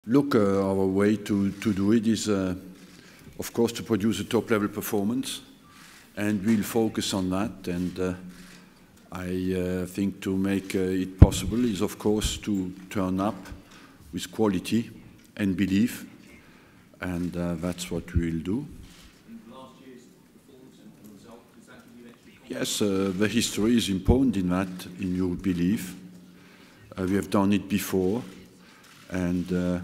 Look, our way to do it is, of course, to produce a top-level performance, and we'll focus on that. And I think to make it possible is, of course, to turn up with quality and belief, and that's what we'll do. Last year's performance and result, is that give you extra confidence? Yes, the history is important in that, in your belief. We have done it before, and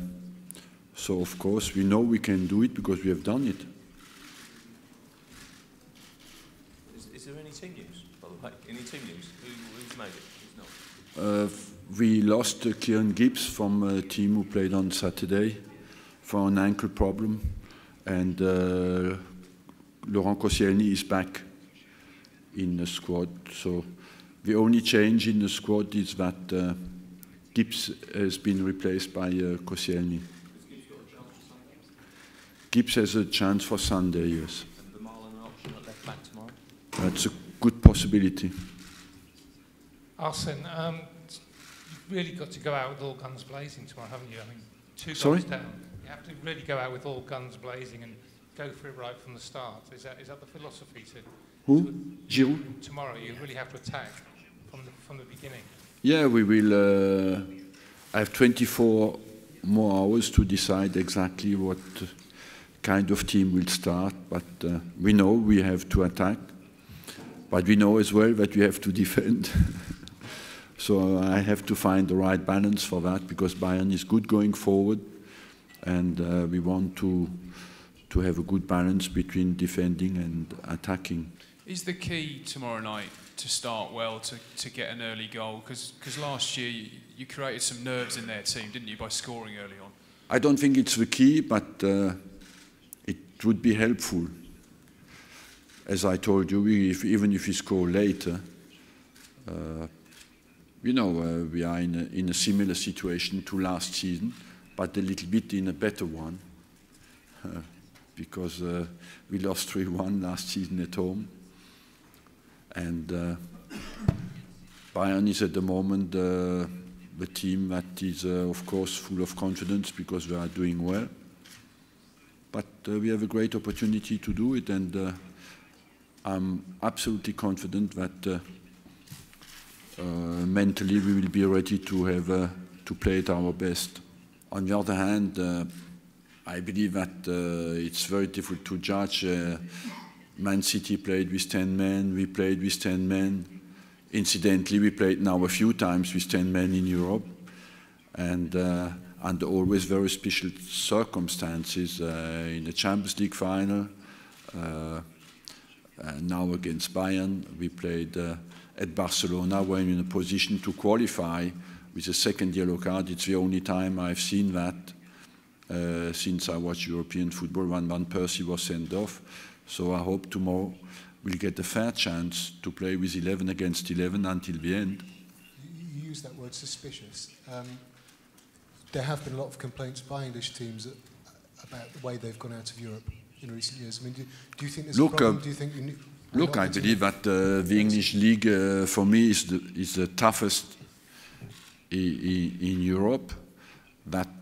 so of course we know we can do it because we have done it. Is there any team news, by the way? Any team news? Who's made it? Who's not? We lost Kieran Gibbs from a team who played on Saturday for an ankle problem, and Laurent Koscielny is back in the squad. So the only change in the squad is that Gibbs has been replaced by Koscielny. Gibbs has a chance for Sunday, yes. And the Marlon an option at left back tomorrow? That's a good possibility. Arsène, you've really got to go out with all guns blazing tomorrow, haven't you? I mean, two Sorry? goals down. You have to really go out with all guns blazing and go for it right from the start. Is that the philosophy to? Who? Giroud? Tomorrow, you really have to attack from the beginning. Yeah, we will. I have 24 more hours to decide exactly what kind of team will start, but we know we have to attack, but we know as well that we have to defend. So I have to find the right balance for that, because Bayern is good going forward, and we want to have a good balance between defending and attacking. Is the key tomorrow night to start well, to get an early goal? Because last year you created some nerves in their team, didn't you, by scoring early on? I don't think it's the key, but it would be helpful. As I told you, even if we score later, you know, we are in a similar situation to last season, but a little bit in a better one, because we lost 3-1 last season at home. And Bayern is at the moment the team that is, of course, full of confidence because we are doing well. But we have a great opportunity to do it, and I'm absolutely confident that mentally we will be ready to have to play at our best. On the other hand, I believe that it's very difficult to judge. Man City played with 10 men, we played with 10 men. Incidentally, we played now a few times with 10 men in Europe, and under always very special circumstances. In the Champions League final, now against Bayern, we played at Barcelona, when we're in a position to qualify with a second yellow card. It's the only time I've seen that since I watched European football, when Van Persie was sent off. So I hope tomorrow we'll get a fair chance to play with 11 against 11 until the end. You use that word suspicious. There have been a lot of complaints by English teams about the way they've gone out of Europe in recent years. I mean, do you think there's a problem? Do you think look, I believe that the English league for me is the toughest in Europe. That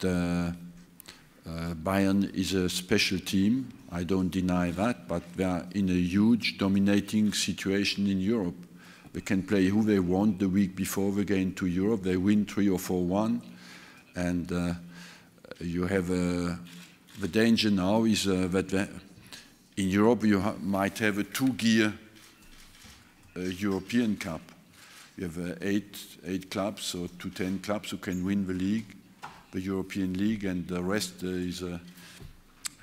Bayern is a special team. I don't deny that, but they are in a huge dominating situation in Europe. They can play who they want the week before they get into Europe. They win 3 or 4-1, and you have the danger now is that in Europe you might have a 2-gear European Cup. You have 8 clubs, so 10 clubs who can win the league, the European League, and the rest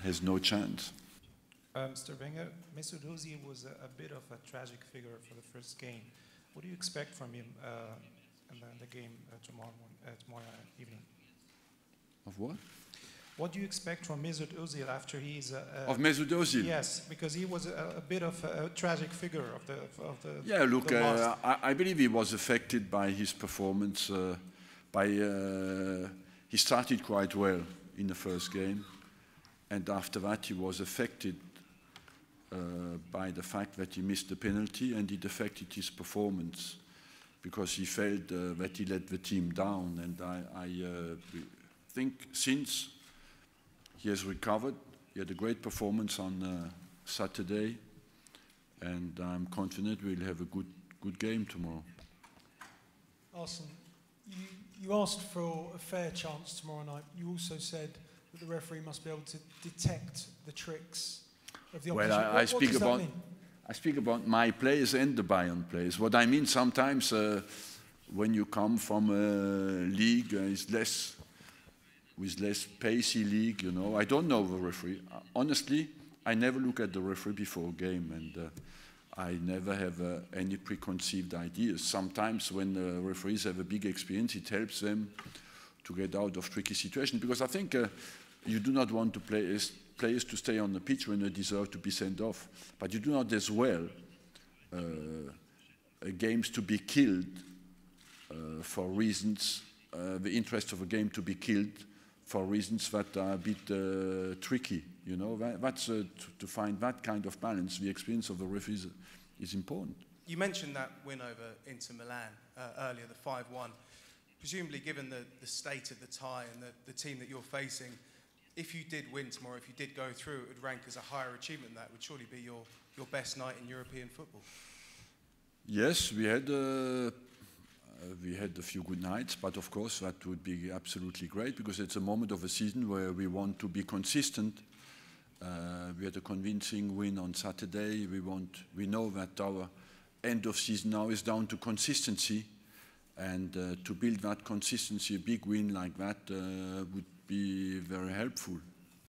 has no chance. Mr. Wenger, Mesut Özil was a bit of a tragic figure for the first game. What do you expect from him in the game tomorrow evening? Of what? What do you expect from Mesut Özil after he's... of Mesut Özil? Yes, because he was a bit of a tragic figure of the Yeah, look, I believe he was affected by his performance. He started quite well in the first game, and after that he was affected by the fact that he missed the penalty, and it affected his performance because he felt that he let the team down, and I think since he has recovered, he had a great performance on Saturday, and I'm confident we'll have a good game tomorrow. Arsène, you asked for a fair chance tomorrow night. You also said that the referee must be able to detect the tricks of the opposition. Well, I speak about my players and the Bayern players. What I mean, sometimes when you come from a league with less pacey league, you know, I don't know the referee. Honestly, I never look at the referee before a game, and I never have any preconceived ideas. Sometimes when the referees have a big experience, it helps them to get out of tricky situations, because I think you do not want to players to stay on the pitch when they deserve to be sent off, but you do not as well games to be killed for reasons, the interest of a game to be killed for reasons that are a bit tricky. You know, that's to find that kind of balance. The experience of the referees is important. You mentioned that win over Inter Milan earlier, the 5-1. Presumably, given the state of the tie and the team that you're facing, if you did win tomorrow, if you did go through, it would rank as a higher achievement. That would surely be your best night in European football. Yes, we had a few good nights, but of course that would be absolutely great, because it's a moment of a season where we want to be consistent. We had a convincing win on Saturday. We know that our end of season now is down to consistency, and to build that consistency, a big win like that would be very helpful.